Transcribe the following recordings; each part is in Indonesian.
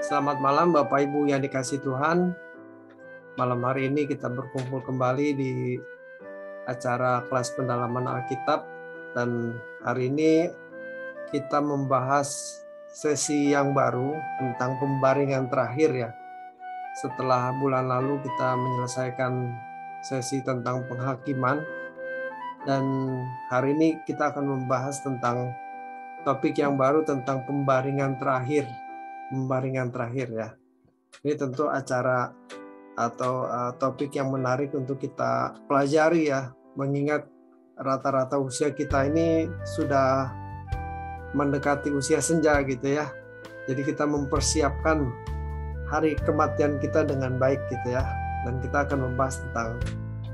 Selamat malam Bapak Ibu yang dikasihi Tuhan. Malam hari ini kita berkumpul kembali di acara kelas pendalaman Alkitab, dan hari ini kita membahas sesi yang baru tentang pembaringan terakhir ya. Setelah bulan lalu kita menyelesaikan sesi tentang penghakiman, dan hari ini kita akan membahas tentang topik yang baru tentang pembaringan terakhir. Pembaringan terakhir ya. Ini tentu acara atau topik yang menarik untuk kita pelajari ya, mengingat rata-rata usia kita ini sudah mendekati usia senja gitu ya. Jadi kita mempersiapkan hari kematian kita dengan baik gitu ya. Dan kita akan membahas tentang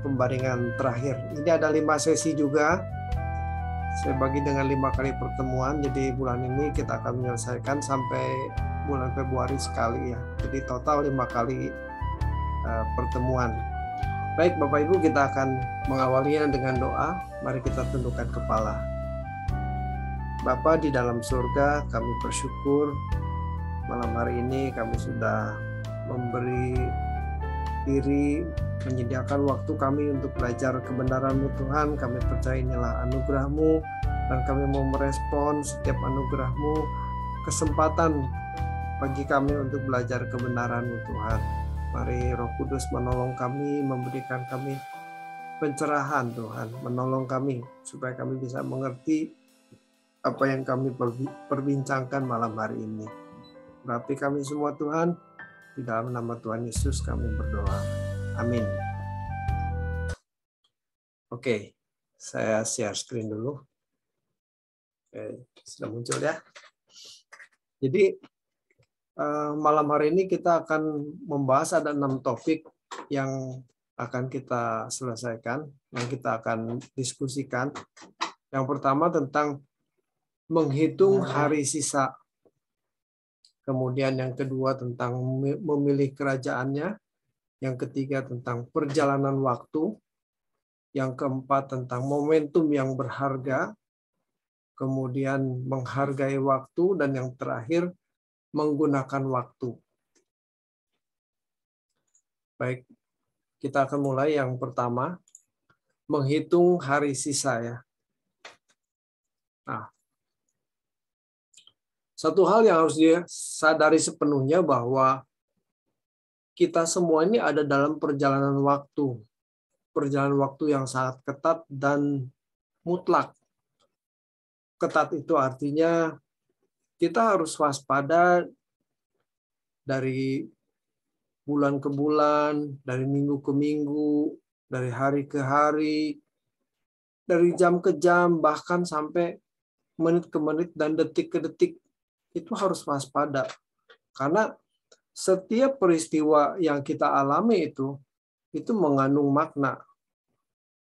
pembaringan terakhir. Ini ada 5 sesi juga. Saya bagi dengan 5 kali pertemuan. Jadi bulan ini kita akan menyelesaikan sampai bulan Februari sekali ya. Jadi total 5 kali pertemuan. Baik Bapak Ibu, kita akan mengawalinya dengan doa. Mari kita tundukkan kepala. Bapa di dalam surga, kami bersyukur malam hari ini kami sudah memberi diri, menyediakan waktu kami untuk belajar kebenaran-Mu Tuhan. Kami percaya inilah anugerah-Mu, dan kami mau merespon setiap anugerah-Mu, kesempatan bagi kami untuk belajar kebenaran-Mu Tuhan. Mari Roh Kudus menolong kami, memberikan kami pencerahan Tuhan, menolong kami supaya kami bisa mengerti apa yang kami perbincangkan malam hari ini. Berarti kami semua Tuhan, di dalam nama Tuhan Yesus kami berdoa. Amin. Oke, saya share screen dulu. Oke, sudah muncul ya. Jadi malam hari ini kita akan membahas ada 6 topik yang akan kita selesaikan, yang kita akan diskusikan. Yang pertama tentang menghitung hari sisa. Kemudian yang kedua tentang memilih kerajaannya. Yang ketiga tentang perjalanan waktu. Yang keempat tentang momentum yang berharga. Kemudian menghargai waktu, dan yang terakhir menggunakan waktu. Baik, kita akan mulai yang pertama, menghitung hari sisa ya. Nah, satu hal yang harus disadari sepenuhnya bahwa kita semua ini ada dalam perjalanan waktu. Perjalanan waktu yang sangat ketat dan mutlak. Ketat itu artinya kita harus waspada dari bulan ke bulan, dari minggu ke minggu, dari hari ke hari, dari jam ke jam, bahkan sampai menit ke menit dan detik ke detik. Itu harus waspada. Karena setiap peristiwa yang kita alami itu mengandung makna.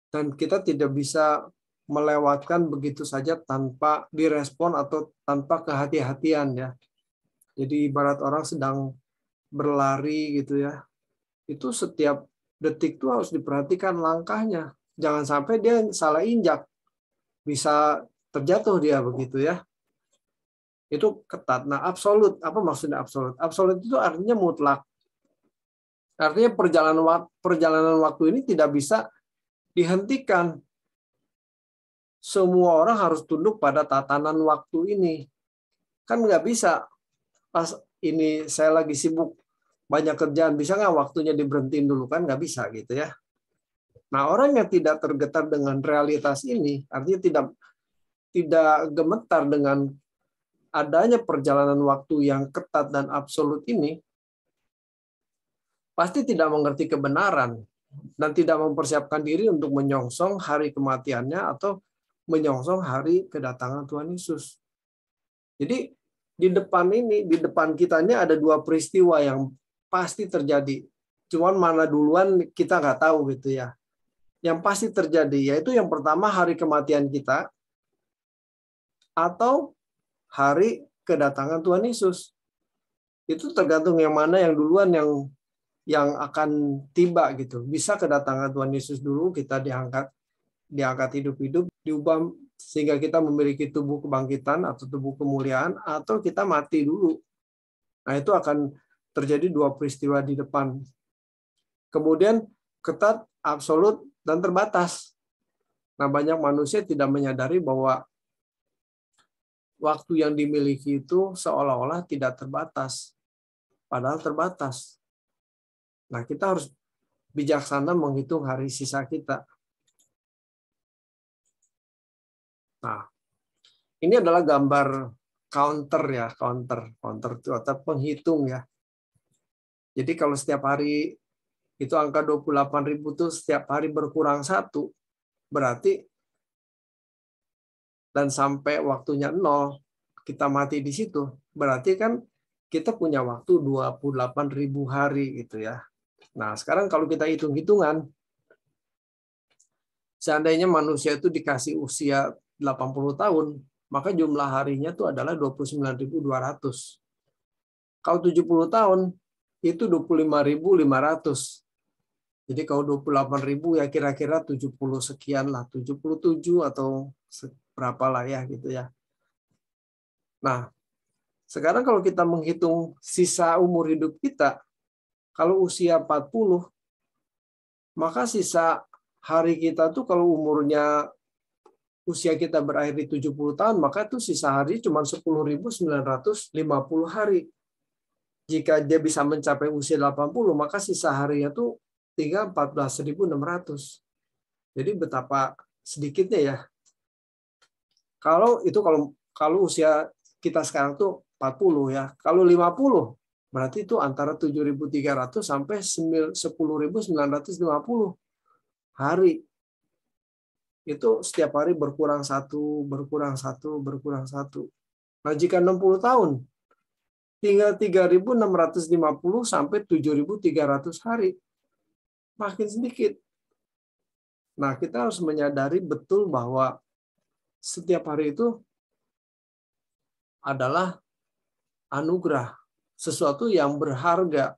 Dan kita tidak bisa melewatkan begitu saja tanpa direspon atau tanpa kehati-hatian ya. Jadi ibarat orang sedang berlari gitu ya. Itu setiap detik itu harus diperhatikan langkahnya. Jangan sampai dia salah injak. Bisa terjatuh dia begitu ya. Itu ketat. Nah, absolut. Apa maksudnya absolut? Absolut itu artinya mutlak. Artinya perjalanan waktu ini tidak bisa dihentikan. Semua orang harus tunduk pada tatanan waktu ini. Kan nggak bisa. Pas ini saya lagi sibuk banyak kerjaan, bisa nggak waktunya diberhentiin dulu? Kan nggak bisa gitu ya. Nah, orang yang tidak tergetar dengan realitas ini, artinya tidak gemetar dengan adanya perjalanan waktu yang ketat dan absolut ini, pasti tidak mengerti kebenaran dan tidak mempersiapkan diri untuk menyongsong hari kematiannya atau menyongsong hari kedatangan Tuhan Yesus. Jadi di depan kita ini ada 2 peristiwa yang pasti terjadi. Cuman mana duluan kita nggak tahu gitu ya. Yang pasti terjadi yaitu yang pertama hari kematian kita atau hari kedatangan Tuhan Yesus. Itu tergantung yang mana yang duluan yang akan tiba gitu. Bisa kedatangan Tuhan Yesus dulu, kita diangkat hidup-hidup, diubah sehingga kita memiliki tubuh kebangkitan atau tubuh kemuliaan, atau kita mati dulu. Nah, itu akan terjadi dua peristiwa di depan. Kemudian ketat, absolut, dan terbatas. Nah, banyak manusia tidak menyadari bahwa waktu yang dimiliki itu seolah-olah tidak terbatas, padahal terbatas. Nah, kita harus bijaksana menghitung hari sisa kita. Nah, ini adalah gambar counter ya, counter itu atau penghitung ya. Jadi kalau setiap hari itu angka 28.000 itu setiap hari berkurang satu, berarti dan sampai waktunya 0, kita mati di situ, berarti kan kita punya waktu 28.000 hari gitu ya. Nah, sekarang kalau kita hitung-hitungan, seandainya manusia itu dikasih usia 80 tahun, maka jumlah harinya itu adalah 29.200. Kalau 70 tahun, itu 25.500. Jadi kalau 28.000 ya kira-kira 70 sekian lah, 77 atau berapa lah ya gitu ya. Nah, sekarang kalau kita menghitung sisa umur hidup kita, kalau usia 40, maka sisa hari kita tuh kalau umurnya usia kita berakhir di 70 tahun, maka itu sisa hari cuma 10.950 hari. Jika dia bisa mencapai usia 80, maka sisa harinya tuh tinggal 14.600. Jadi betapa sedikitnya ya. Kalau usia kita sekarang tuh 40 ya. Kalau 50 berarti itu antara 7.300 sampai 10.950 hari. Itu setiap hari berkurang satu, berkurang satu, berkurang satu. Nah, jika 60 tahun, tinggal 3.650 sampai 7.300 hari. Makin sedikit. Nah, kita harus menyadari betul bahwa setiap hari itu adalah anugerah, sesuatu yang berharga,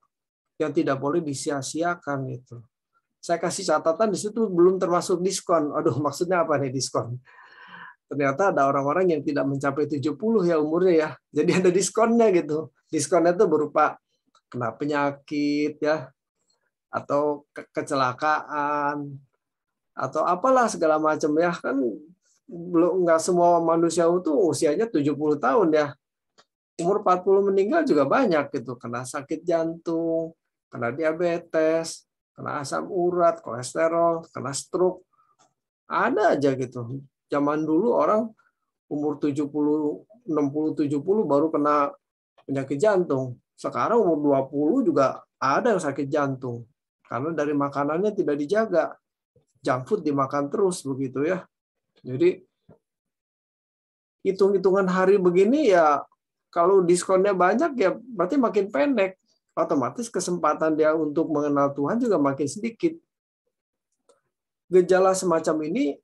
yang tidak boleh disia-siakan itu. Saya kasih catatan di situ belum termasuk diskon. Aduh, maksudnya apa nih diskon? Ternyata ada orang-orang yang tidak mencapai 70 ya umurnya ya. Jadi ada diskonnya gitu. Diskonnya itu berupa kena penyakit ya, atau kecelakaan, atau apalah segala macam ya. Kan belum, nggak semua manusia itu usianya 70 tahun ya. Umur 40 meninggal juga banyak gitu. Kena sakit jantung, kena diabetes, kena asam urat, kolesterol, kena stroke. Ada aja gitu. Zaman dulu orang umur 70, 60, 70 baru kena penyakit jantung. Sekarang umur 20 juga ada yang sakit jantung. Karena dari makanannya tidak dijaga. Junk food dimakan terus begitu ya. Jadi hitung-hitungan hari begini ya, kalau diskonnya banyak ya berarti makin pendek. Otomatis kesempatan dia untuk mengenal Tuhan juga makin sedikit. Gejala semacam ini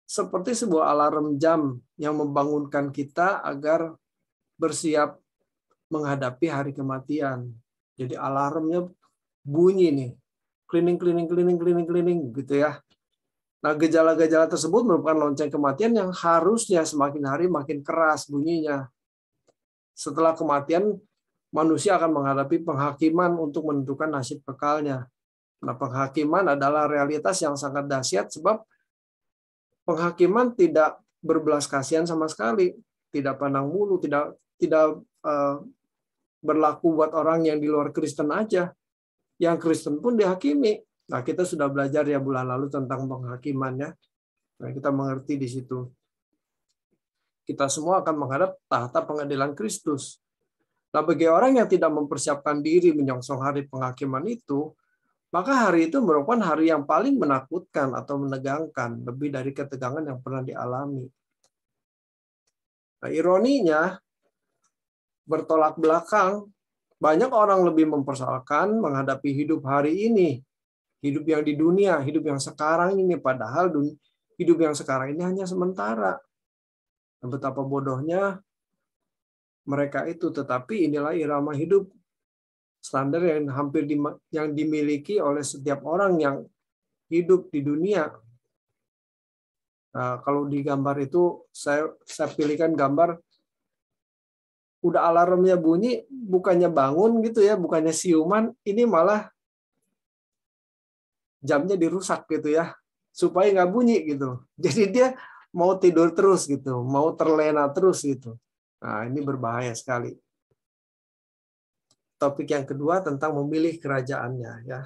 seperti sebuah alarm jam yang membangunkan kita agar bersiap menghadapi hari kematian. Jadi alarmnya bunyi nih. Cleaning gitu ya. Nah, gejala-gejala tersebut merupakan lonceng kematian yang harusnya semakin hari makin keras bunyinya. Setelah kematian, manusia akan menghadapi penghakiman untuk menentukan nasib kekalnya. Nah, penghakiman adalah realitas yang sangat dahsyat sebab penghakiman tidak berbelas kasihan sama sekali, tidak pandang bulu, tidak berlaku buat orang yang di luar Kristen aja. Yang Kristen pun dihakimi. Nah, kita sudah belajar ya bulan lalu tentang penghakiman ya. Nah, kita mengerti di situ. Kita semua akan menghadap tahta pengadilan Kristus. Nah, bagi orang yang tidak mempersiapkan diri menyongsong hari penghakiman itu, maka hari itu merupakan hari yang paling menakutkan atau menegangkan, lebih dari ketegangan yang pernah dialami. Nah, ironinya, bertolak belakang, banyak orang lebih mempersoalkan menghadapi hidup hari ini, hidup yang di dunia, hidup yang sekarang ini, padahal hidup yang sekarang ini hanya sementara. Dan betapa bodohnya mereka itu, tetapi inilah irama hidup standar yang hampir yang dimiliki oleh setiap orang yang hidup di dunia. Nah, kalau di gambar itu saya pilihkan gambar udah alarmnya bunyi, bukannya bangun gitu ya, bukannya siuman, ini malah jamnya dirusak gitu ya, supaya nggak bunyi gitu. Jadi dia mau tidur terus gitu, mau terlena terus gitu. Nah, ini berbahaya sekali. Topik yang kedua tentang memilih kerajaannya ya.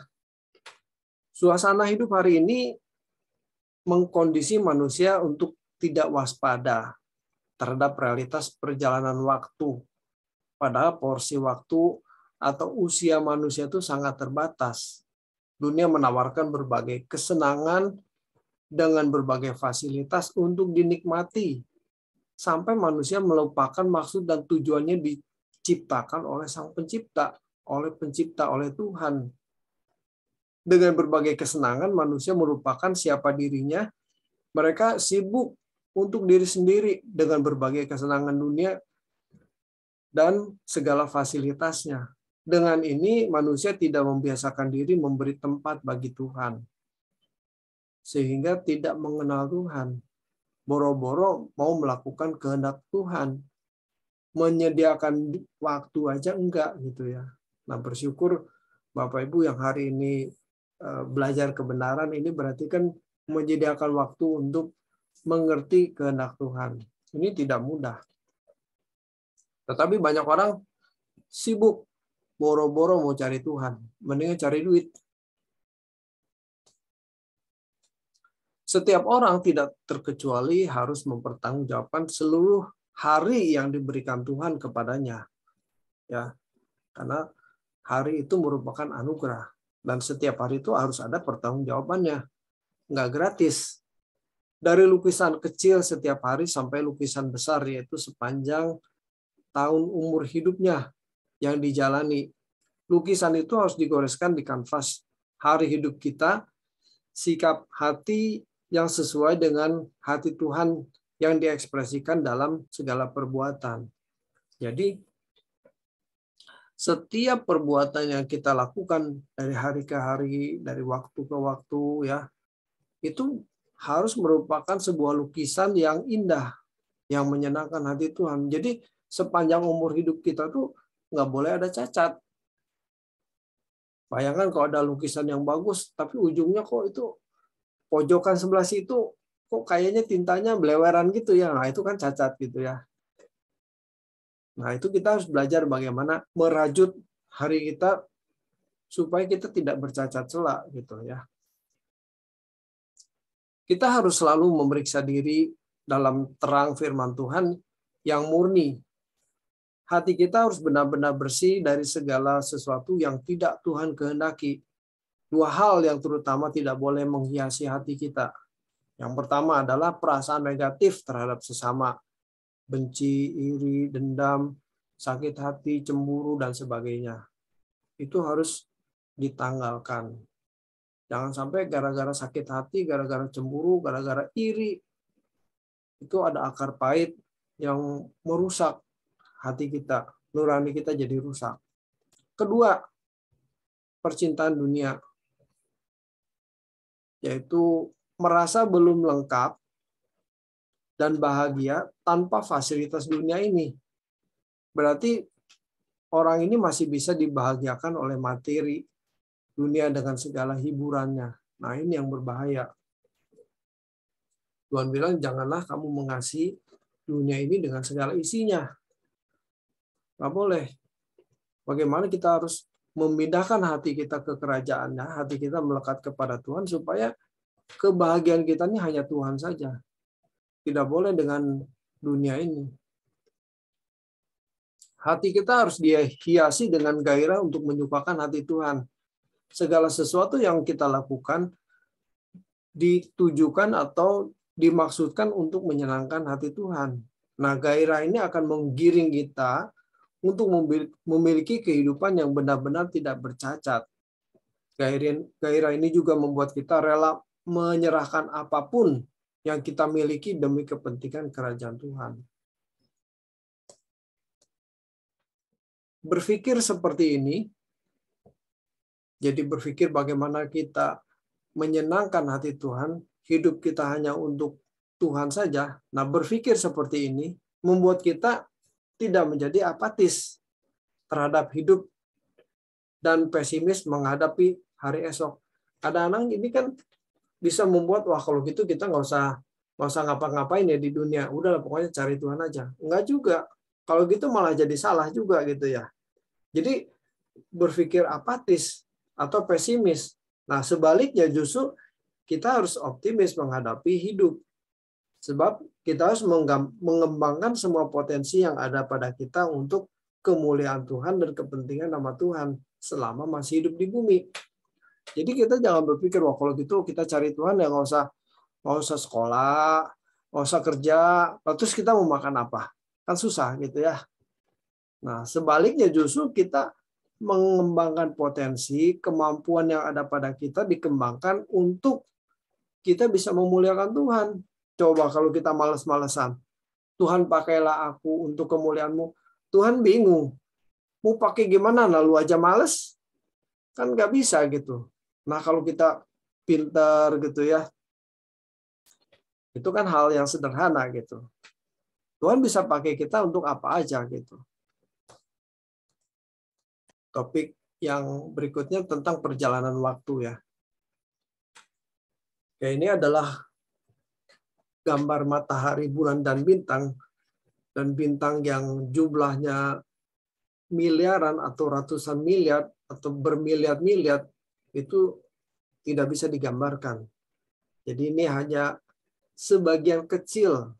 Suasana hidup hari ini mengkondisi manusia untuk tidak waspada terhadap realitas perjalanan waktu. Padahal porsi waktu atau usia manusia itu sangat terbatas. Dunia menawarkan berbagai kesenangan dengan berbagai fasilitas untuk dinikmati. Sampai manusia melupakan maksud dan tujuannya diciptakan oleh Sang Pencipta, oleh Tuhan. Dengan berbagai kesenangan, manusia merupakan siapa dirinya. Mereka sibuk untuk diri sendiri dengan berbagai kesenangan dunia dan segala fasilitasnya. Dengan ini, manusia tidak membiasakan diri memberi tempat bagi Tuhan, sehingga tidak mengenal Tuhan. Boro-boro mau melakukan kehendak Tuhan, menyediakan waktu aja enggak gitu ya. Nah, bersyukur Bapak Ibu yang hari ini belajar kebenaran, ini berarti kan menyediakan waktu untuk mengerti kehendak Tuhan. Ini tidak mudah. Tetapi banyak orang sibuk boro-boro mau cari Tuhan, mendingan cari duit. Setiap orang tidak terkecuali harus mempertanggungjawabkan seluruh hari yang diberikan Tuhan kepadanya. Ya, karena hari itu merupakan anugerah dan setiap hari itu harus ada pertanggungjawabannya. Nggak gratis. Dari lukisan kecil setiap hari sampai lukisan besar, yaitu sepanjang tahun umur hidupnya yang dijalani. Lukisan itu harus digoreskan di kanvas hari hidup kita, sikap hati yang sesuai dengan hati Tuhan yang diekspresikan dalam segala perbuatan. Jadi, setiap perbuatan yang kita lakukan dari hari ke hari, dari waktu ke waktu, ya, itu harus merupakan sebuah lukisan yang indah, yang menyenangkan hati Tuhan. Jadi, sepanjang umur hidup kita tuh nggak boleh ada cacat. Bayangkan kalau ada lukisan yang bagus, tapi ujungnya kok itu pojokan sebelah situ kok kayaknya tintanya beleweran gitu ya. Nah, itu kan cacat gitu ya. Nah, itu kita harus belajar bagaimana merajut hari kita supaya kita tidak bercacat celak gitu ya. Kita harus selalu memeriksa diri dalam terang firman Tuhan yang murni. Hati kita harus benar-benar bersih dari segala sesuatu yang tidak Tuhan kehendaki. Dua hal yang terutama tidak boleh menghiasi hati kita. Yang pertama adalah perasaan negatif terhadap sesama. Benci, iri, dendam, sakit hati, cemburu, dan sebagainya. Itu harus ditanggalkan. Jangan sampai gara-gara sakit hati, gara-gara cemburu, gara-gara iri, itu ada akar pahit yang merusak hati kita, nurani kita jadi rusak. Kedua, percintaan dunia, yaitu merasa belum lengkap dan bahagia tanpa fasilitas dunia ini. Berarti orang ini masih bisa dibahagiakan oleh materi dunia dengan segala hiburannya. Nah, ini yang berbahaya. Tuhan bilang, janganlah kamu mengasihi dunia ini dengan segala isinya. Nggak boleh. Bagaimana kita harus memindahkan hati kita ke kerajaannya, hati kita melekat kepada Tuhan, supaya kebahagiaan kita ini hanya Tuhan saja. Tidak boleh dengan dunia ini. Hati kita harus dihiasi dengan gairah untuk menyukakan hati Tuhan. Segala sesuatu yang kita lakukan ditujukan atau dimaksudkan untuk menyenangkan hati Tuhan. Nah, gairah ini akan menggiring kita untuk memiliki kehidupan yang benar-benar tidak bercacat. Gairah ini juga membuat kita rela menyerahkan apapun yang kita miliki demi kepentingan kerajaan Tuhan. Berpikir seperti ini, jadi berpikir bagaimana kita menyenangkan hati Tuhan, hidup kita hanya untuk Tuhan saja. Nah, berpikir seperti ini membuat kita tidak menjadi apatis terhadap hidup dan pesimis menghadapi hari esok. Kadang-kadang ini kan bisa membuat, wah kalau gitu kita nggak usah ngapa-ngapain ya di dunia. Udahlah pokoknya cari Tuhan aja. Enggak juga. Kalau gitu malah jadi salah juga gitu ya. Jadi berpikir apatis atau pesimis. Nah sebaliknya justru kita harus optimis menghadapi hidup. Sebab kita harus mengembangkan semua potensi yang ada pada kita untuk kemuliaan Tuhan dan kepentingan nama Tuhan selama masih hidup di bumi. Jadi kita jangan berpikir, wah kalau gitu kita cari Tuhan ya nggak usah sekolah, nggak usah kerja, terus kita mau makan apa? Kan susah gitu ya. Nah sebaliknya justru kita mengembangkan potensi, kemampuan yang ada pada kita dikembangkan untuk kita bisa memuliakan Tuhan. Coba kalau kita malas-malesan, Tuhan pakailah aku untuk kemuliaan-Mu. Tuhan bingung, mau pakai gimana? Lalu aja males, kan nggak bisa gitu. Nah kalau kita pintar gitu ya, itu kan hal yang sederhana gitu. Tuhan bisa pakai kita untuk apa aja gitu. Topik yang berikutnya tentang perjalanan waktu ya. Ya ini adalah gambar matahari, bulan, dan bintang yang jumlahnya miliaran atau ratusan miliar atau bermiliar-miliar itu tidak bisa digambarkan. Jadi ini hanya sebagian kecil.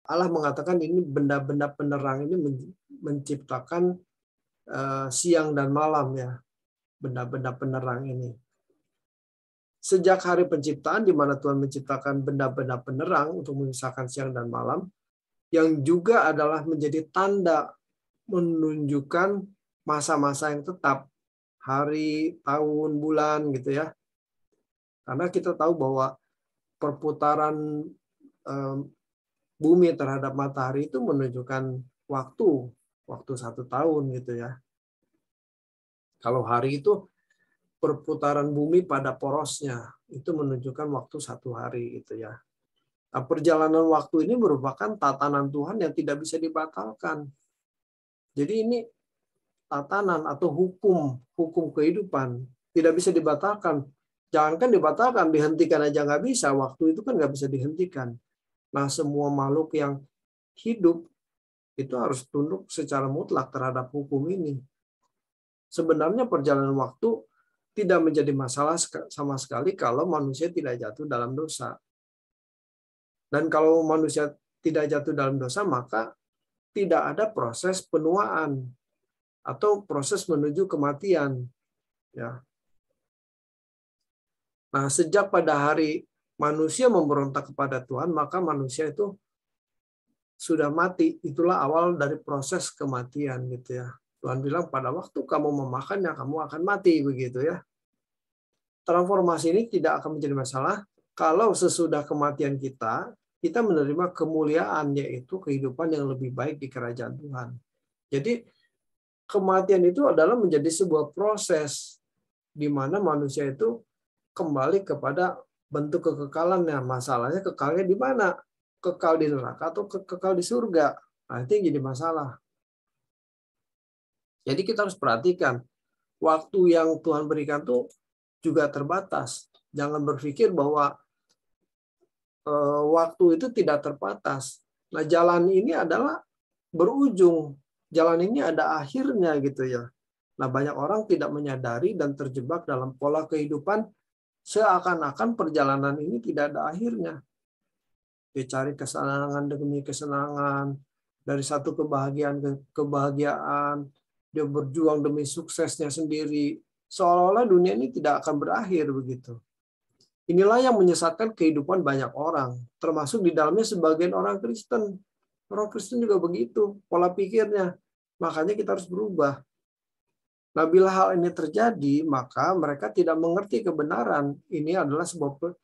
Allah mengatakan ini benda-benda penerang ini menciptakan siang dan malam ya, benda-benda penerang ini. Sejak hari penciptaan di mana Tuhan menciptakan benda-benda penerang untuk memisahkan siang dan malam, yang juga adalah menjadi tanda menunjukkan masa-masa yang tetap, hari, tahun, bulan gitu ya. Karena kita tahu bahwa perputaran bumi terhadap matahari itu menunjukkan waktu 1 tahun gitu ya. Kalau hari itu perputaran bumi pada porosnya, itu menunjukkan waktu 1 hari gitu ya. Nah, perjalanan waktu ini merupakan tatanan Tuhan yang tidak bisa dibatalkan. Jadi ini tatanan atau hukum kehidupan tidak bisa dibatalkan. Jangankan dibatalkan, dihentikan aja nggak bisa. Waktu itu kan nggak bisa dihentikan. Nah, semua makhluk yang hidup itu harus tunduk secara mutlak terhadap hukum ini. Sebenarnya perjalanan waktu tidak menjadi masalah sama sekali kalau manusia tidak jatuh dalam dosa. Dan kalau manusia tidak jatuh dalam dosa, maka tidak ada proses penuaan atau proses menuju kematian. Ya. Nah, sejak pada hari manusia memberontak kepada Tuhan, maka manusia itu sudah mati. Itulah awal dari proses kematian gitu ya. Tuhan bilang pada waktu kamu memakannya, kamu akan mati begitu ya. Transformasi ini tidak akan menjadi masalah kalau sesudah kematian kita menerima kemuliaan, yaitu kehidupan yang lebih baik di kerajaan Tuhan. Jadi kematian itu adalah menjadi sebuah proses di mana manusia itu kembali kepada bentuk kekekalannya. Masalahnya kekalnya di mana? Kekal di neraka atau kekal di surga? Nah, itu yang jadi masalah. Jadi kita harus perhatikan waktu yang Tuhan berikan tuh juga terbatas. Jangan berpikir bahwa waktu itu tidak terbatas. Nah, jalan ini adalah berujung. Jalan ini ada akhirnya gitu ya. Nah, banyak orang tidak menyadari dan terjebak dalam pola kehidupan seakan-akan perjalanan ini tidak ada akhirnya. Dia cari kesenangan demi kesenangan, dari satu kebahagiaan ke kebahagiaan, dia berjuang demi suksesnya sendiri. Seolah-olah dunia ini tidak akan berakhir begitu. Inilah yang menyesatkan kehidupan banyak orang, termasuk di dalamnya sebagian orang Kristen. Orang Kristen juga begitu, pola pikirnya. Makanya kita harus berubah. Nah, bila hal ini terjadi, maka mereka tidak mengerti kebenaran. Ini adalah sebuah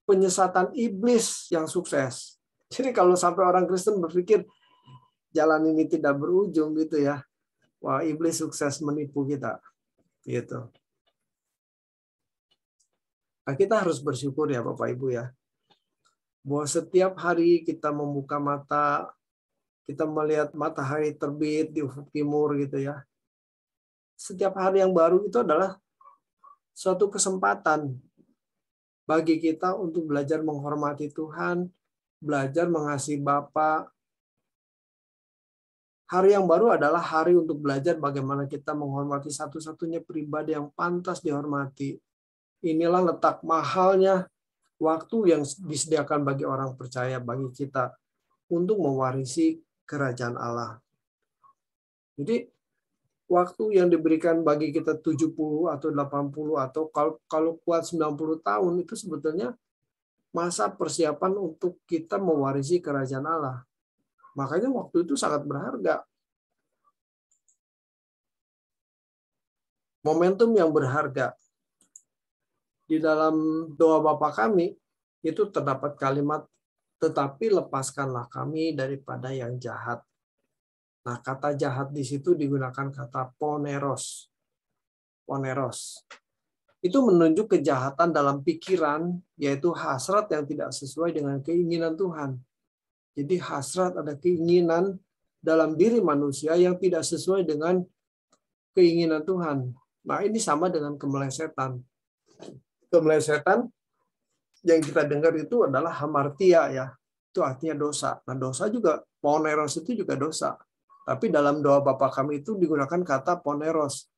penyesatan iblis yang sukses. Jadi kalau sampai orang Kristen berpikir jalan ini tidak berujung gitu ya, wah iblis sukses menipu kita. Gitu. Nah, kita harus bersyukur ya Bapak Ibu ya, bahwa setiap hari kita membuka mata, kita melihat matahari terbit di ufuk timur gitu ya. Setiap hari yang baru itu adalah suatu kesempatan bagi kita untuk belajar menghormati Tuhan, belajar mengasihi Bapa. Hari yang baru adalah hari untuk belajar bagaimana kita menghormati satu-satunya pribadi yang pantas dihormati. Inilah letak mahalnya waktu yang disediakan bagi orang percaya, bagi kita, untuk mewarisi kerajaan Allah. Jadi, waktu yang diberikan bagi kita 70 atau 80 atau kalau kuat 90 tahun itu sebetulnya masa persiapan untuk kita mewarisi kerajaan Allah. Makanya waktu itu sangat berharga. Momentum yang berharga. Di dalam doa Bapa kami, itu terdapat kalimat, tetapi lepaskanlah kami daripada yang jahat. Nah, kata jahat di situ digunakan kata poneros. Poneros. Itu menunjuk kejahatan dalam pikiran, yaitu hasrat yang tidak sesuai dengan keinginan Tuhan. Jadi hasrat, ada keinginan dalam diri manusia yang tidak sesuai dengan keinginan Tuhan. Nah, ini sama dengan kemelesetan. Kemelesetan yang kita dengar itu adalah hamartia ya. Itu artinya dosa. Nah, dosa juga, poneros itu juga dosa. Tapi dalam doa Bapa kami itu digunakan kata poneros.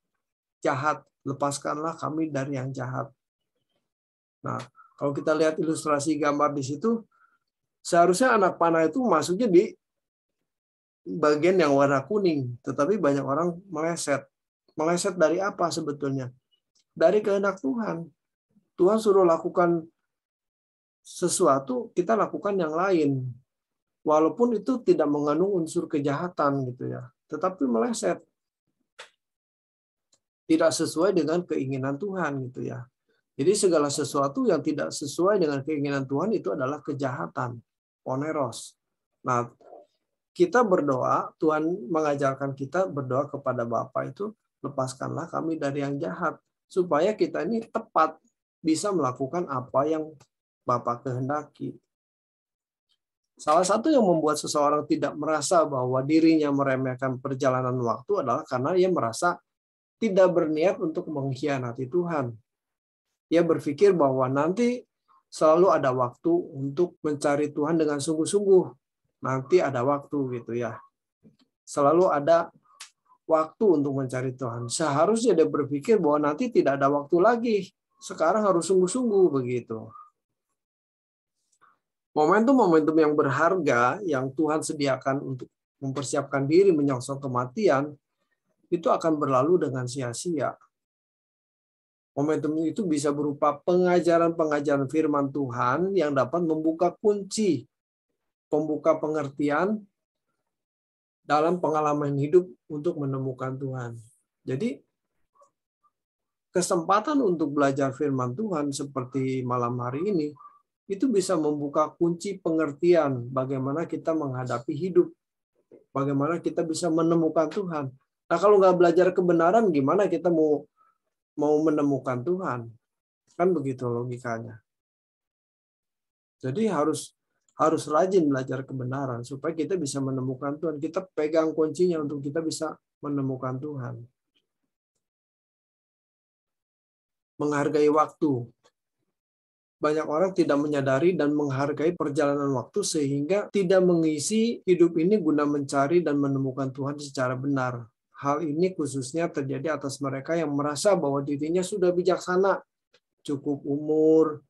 Jahat, lepaskanlah kami dari yang jahat. Nah, kalau kita lihat ilustrasi gambar di situ, seharusnya anak panah itu masuknya di bagian yang warna kuning, tetapi banyak orang meleset. Meleset dari apa sebetulnya? Dari kehendak Tuhan. Tuhan suruh lakukan sesuatu, kita lakukan yang lain. Walaupun itu tidak mengandung unsur kejahatan gitu ya, tetapi meleset. Tidak sesuai dengan keinginan Tuhan gitu ya. Jadi segala sesuatu yang tidak sesuai dengan keinginan Tuhan itu adalah kejahatan, poneros. Nah, kita berdoa, Tuhan mengajarkan kita berdoa kepada Bapa itu, lepaskanlah kami dari yang jahat, supaya kita ini tepat bisa melakukan apa yang Bapa kehendaki. Salah satu yang membuat seseorang tidak merasa bahwa dirinya meremehkan perjalanan waktu adalah karena ia merasa tidak berniat untuk mengkhianati Tuhan. Ia berpikir bahwa nanti selalu ada waktu untuk mencari Tuhan dengan sungguh-sungguh. Nanti ada waktu gitu ya. Selalu ada waktu untuk mencari Tuhan. Seharusnya dia berpikir bahwa nanti tidak ada waktu lagi. Sekarang harus sungguh-sungguh begitu. Momentum-momentum yang berharga yang Tuhan sediakan untuk mempersiapkan diri menyongsong kematian itu akan berlalu dengan sia-sia. Momentum itu bisa berupa pengajaran-pengajaran firman Tuhan yang dapat membuka kunci, pembuka pengertian dalam pengalaman hidup untuk menemukan Tuhan. Jadi, kesempatan untuk belajar firman Tuhan seperti malam hari ini, itu bisa membuka kunci pengertian bagaimana kita menghadapi hidup, bagaimana kita bisa menemukan Tuhan. Nah, kalau nggak belajar kebenaran, gimana kita mau menemukan Tuhan? Kan begitu logikanya. Jadi harus rajin belajar kebenaran supaya kita bisa menemukan Tuhan. Kita pegang kuncinya untuk kita bisa menemukan Tuhan. Menghargai waktu. Banyak orang tidak menyadari dan menghargai perjalanan waktu sehingga tidak mengisi hidup ini guna mencari dan menemukan Tuhan secara benar. Hal ini khususnya terjadi atas mereka yang merasa bahwa dirinya sudah bijaksana, cukup umur,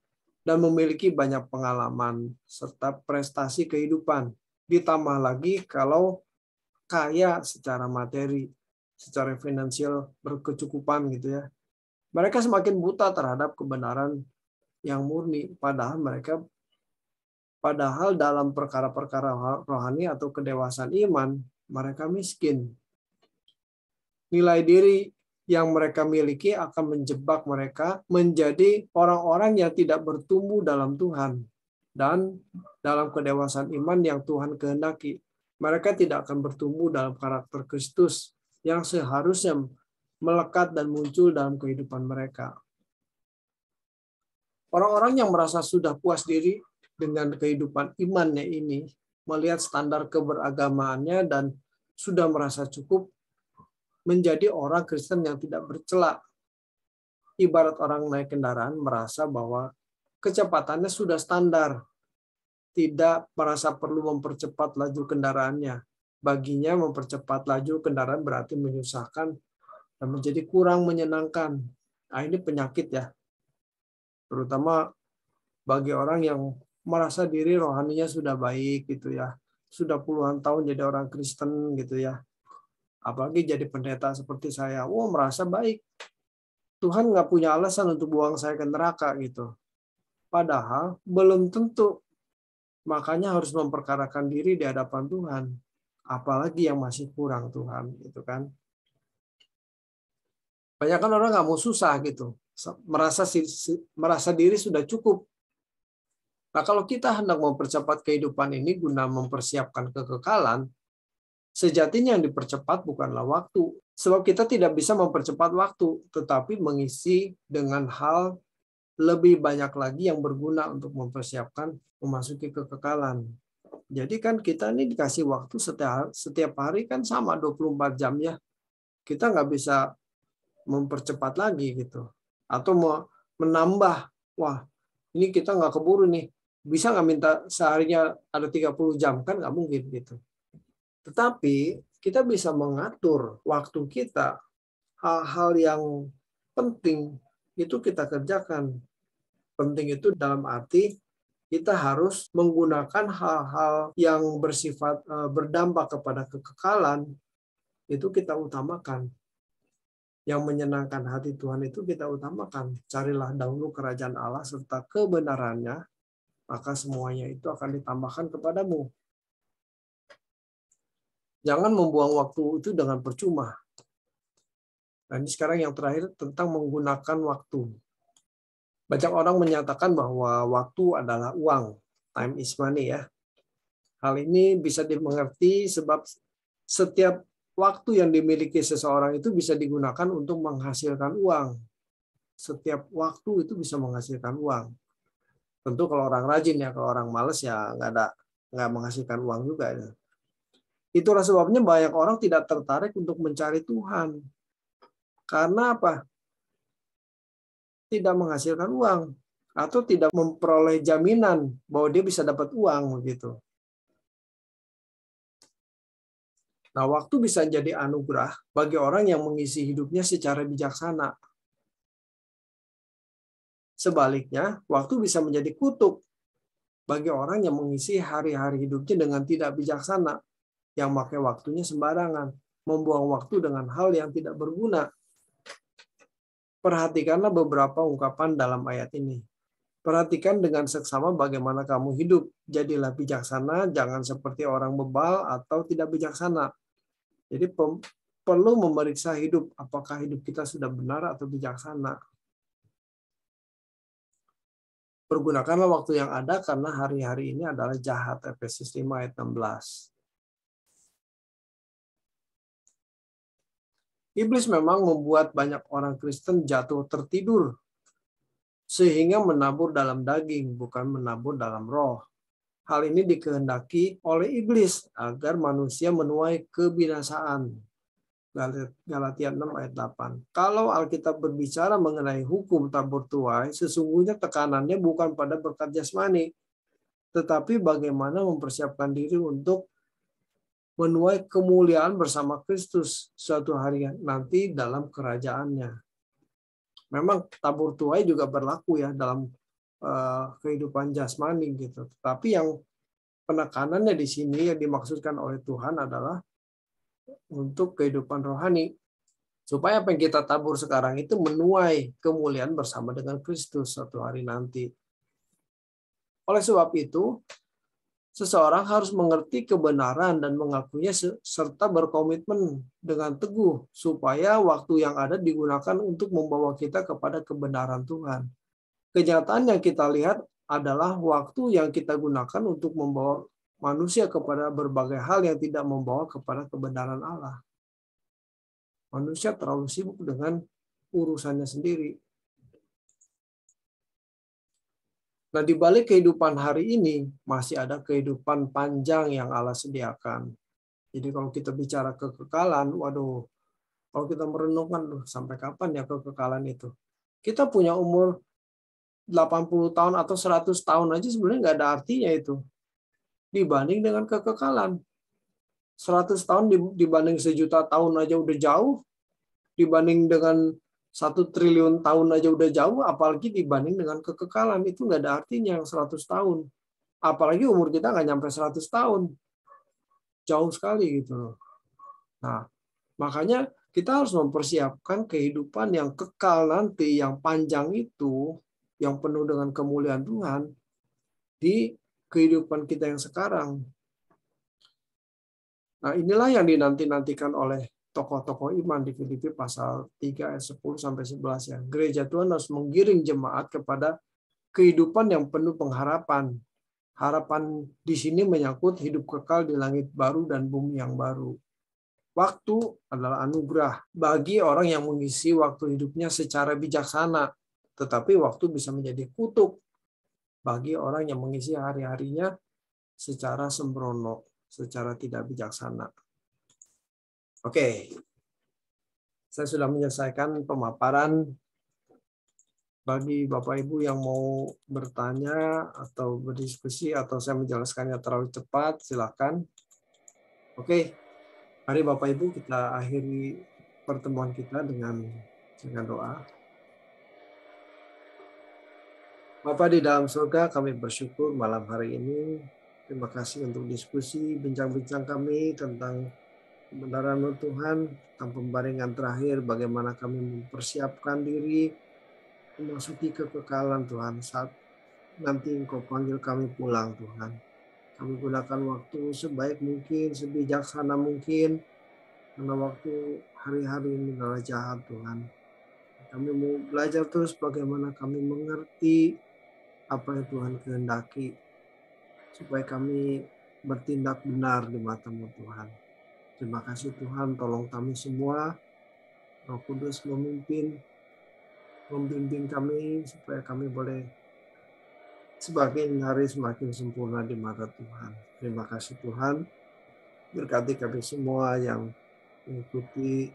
dan memiliki banyak pengalaman serta prestasi kehidupan. Ditambah lagi kalau kaya secara materi, secara finansial berkecukupan gitu ya. Mereka semakin buta terhadap kebenaran yang murni, padahal dalam perkara-perkara rohani atau kedewasaan iman, mereka miskin. Nilai diri yang mereka miliki akan menjebak mereka menjadi orang-orang yang tidak bertumbuh dalam Tuhan dan dalam kedewasaan iman yang Tuhan kehendaki. Mereka tidak akan bertumbuh dalam karakter Kristus yang seharusnya melekat dan muncul dalam kehidupan mereka. Orang-orang yang merasa sudah puas diri dengan kehidupan imannya ini, melihat standar keberagamaannya dan sudah merasa cukup menjadi orang Kristen yang tidak bercela. Ibarat orang naik kendaraan merasa bahwa kecepatannya sudah standar, tidak merasa perlu mempercepat laju kendaraannya. Baginya mempercepat laju kendaraan berarti menyusahkan dan menjadi kurang menyenangkan. Nah, ini penyakit ya, terutama bagi orang yang merasa diri rohaninya sudah baik gitu ya, sudah puluhan tahun jadi orang Kristen gitu ya. Apalagi jadi pendeta seperti saya, merasa baik. Tuhan nggak punya alasan untuk buang saya ke neraka gitu. Padahal belum tentu. Makanya harus memperkarakan diri di hadapan Tuhan. Apalagi yang masih kurang Tuhan, gitu kan. Banyak kan orang nggak mau susah gitu, merasa diri sudah cukup. Nah, kalau kita hendak mempercepat kehidupan ini guna mempersiapkan kekekalan, sejatinya yang dipercepat bukanlah waktu. Sebab kita tidak bisa mempercepat waktu, tetapi mengisi dengan hal lebih banyak lagi yang berguna untuk mempersiapkan memasuki kekekalan. Jadi kan kita ini dikasih waktu setiap hari kan sama 24 jam ya. Kita nggak bisa mempercepat lagi gitu. Atau mau menambah, wah ini kita nggak keburu nih. Bisa nggak minta seharinya ada 30 jam? Kan nggak mungkin gitu. Tetapi kita bisa mengatur waktu kita, hal-hal yang penting itu kita kerjakan. Penting itu dalam arti kita harus menggunakan hal-hal yang bersifat berdampak kepada kekekalan, itu kita utamakan. Yang menyenangkan hati Tuhan itu kita utamakan. Carilah dahulu kerajaan Allah serta kebenarannya, maka semuanya itu akan ditambahkan kepadamu. Jangan membuang waktu itu dengan percuma. Nah, ini sekarang yang terakhir tentang menggunakan waktu. Banyak orang menyatakan bahwa waktu adalah uang. Time is money ya. Hal ini bisa dimengerti sebab setiap waktu yang dimiliki seseorang itu bisa digunakan untuk menghasilkan uang. Setiap waktu itu bisa menghasilkan uang. Tentu kalau orang rajin ya, kalau orang malas ya nggak menghasilkan uang juga. Ya. Itulah sebabnya banyak orang tidak tertarik untuk mencari Tuhan. Karena apa? Tidak menghasilkan uang atau tidak memperoleh jaminan bahwa dia bisa dapat uang begitu. Nah, waktu bisa jadi anugerah bagi orang yang mengisi hidupnya secara bijaksana. Sebaliknya, waktu bisa menjadi kutuk bagi orang yang mengisi hari-hari hidupnya dengan tidak bijaksana, yang pakai waktunya sembarangan, membuang waktu dengan hal yang tidak berguna. Perhatikanlah beberapa ungkapan dalam ayat ini. Perhatikan dengan seksama bagaimana kamu hidup. Jadilah bijaksana, jangan seperti orang bebal atau tidak bijaksana. Jadi perlu memeriksa hidup, apakah hidup kita sudah benar atau bijaksana. Pergunakanlah waktu yang ada karena hari-hari ini adalah jahat. Efesus 5 ayat 16. Iblis memang membuat banyak orang Kristen jatuh tertidur sehingga menabur dalam daging, bukan menabur dalam roh. Hal ini dikehendaki oleh iblis agar manusia menuai kebinasaan. Galatia 6 ayat 8. Kalau Alkitab berbicara mengenai hukum tabur tuai, sesungguhnya tekanannya bukan pada berkat jasmani, tetapi bagaimana mempersiapkan diri untuk menuai kemuliaan bersama Kristus suatu hari nanti dalam kerajaannya. Memang tabur tuai juga berlaku ya dalam kehidupan jasmani gitu. Tapi yang penekanannya di sini yang dimaksudkan oleh Tuhan adalah untuk kehidupan rohani. Supaya apa yang kita tabur sekarang itu menuai kemuliaan bersama dengan Kristus suatu hari nanti. Oleh sebab itu, seseorang harus mengerti kebenaran dan mengakuinya serta berkomitmen dengan teguh supaya waktu yang ada digunakan untuk membawa kita kepada kebenaran Tuhan. Kenyataan yang kita lihat adalah waktu yang kita gunakan untuk membawa manusia kepada berbagai hal yang tidak membawa kepada kebenaran Allah. Manusia terlalu sibuk dengan urusannya sendiri. Nah, di balik kehidupan hari ini masih ada kehidupan panjang yang Allah sediakan. Jadi kalau kita bicara kekekalan, waduh, kalau kita merenungkan sampai kapan ya kekekalan itu? Kita punya umur 80 tahun atau 100 tahun aja sebenarnya nggak ada artinya itu. Dibanding dengan kekekalan. 100 tahun dibanding sejuta tahun aja udah jauh. Dibanding dengan 1 triliun tahun aja udah jauh, apalagi dibanding dengan kekekalan. Itu nggak ada artinya yang 100 tahun. Apalagi umur kita nggak nyampe 100 tahun. Jauh sekali gitu loh. Nah, makanya kita harus mempersiapkan kehidupan yang kekal nanti, yang panjang itu, yang penuh dengan kemuliaan Tuhan, di kehidupan kita yang sekarang. Nah, inilah yang dinanti-nantikan oleh tokoh-tokoh iman di Filipi pasal 3 ayat 10 sampai 11 ya. Gereja Tuhan harus menggiring jemaat kepada kehidupan yang penuh pengharapan. Harapan di sini menyangkut hidup kekal di langit baru dan bumi yang baru. Waktu adalah anugerah bagi orang yang mengisi waktu hidupnya secara bijaksana. Tetapi waktu bisa menjadi kutuk bagi orang yang mengisi hari-harinya secara sembrono, secara tidak bijaksana. Oke, saya sudah menyelesaikan pemaparan. Bagi Bapak Ibu yang mau bertanya atau berdiskusi atau saya menjelaskannya terlalu cepat, silakan. Oke, mari Bapak Ibu kita akhiri pertemuan kita dengan doa. Bapa di dalam surga, kami bersyukur malam hari ini. Terima kasih untuk diskusi, bincang-bincang kami tentang kebenaran Tuhan, tentang pembaringan terakhir, bagaimana kami mempersiapkan diri memasuki kekekalan Tuhan saat nanti Engkau panggil kami pulang Tuhan. Kami gunakan waktu sebaik mungkin, sebijaksana mungkin, karena waktu hari-hari ini adalah jahat Tuhan. Kami mau belajar terus bagaimana kami mengerti apa yang Tuhan kehendaki, supaya kami bertindak benar di mata-Mu Tuhan. Terima kasih Tuhan, tolong kami semua, Roh Kudus membimbing kami supaya kami boleh semakin hari semakin sempurna di mata Tuhan. Terima kasih Tuhan. Berkati kami semua yang mengikuti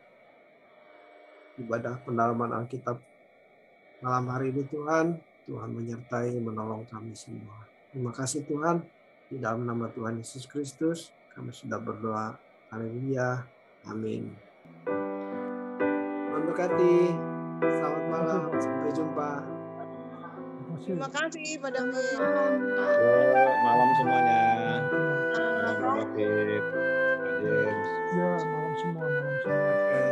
ibadah pendalaman Alkitab malam hari ini Tuhan. Tuhan menyertai, menolong kami semua. Terima kasih Tuhan. Di dalam nama Tuhan Yesus Kristus kami sudah berdoa. Haleluya. Amin. Tuhan berkati. Selamat malam. Sampai jumpa. Terima kasih Pak David. Malam semuanya. Malam Pak David. Pak James. Ya, malam semua. Oke.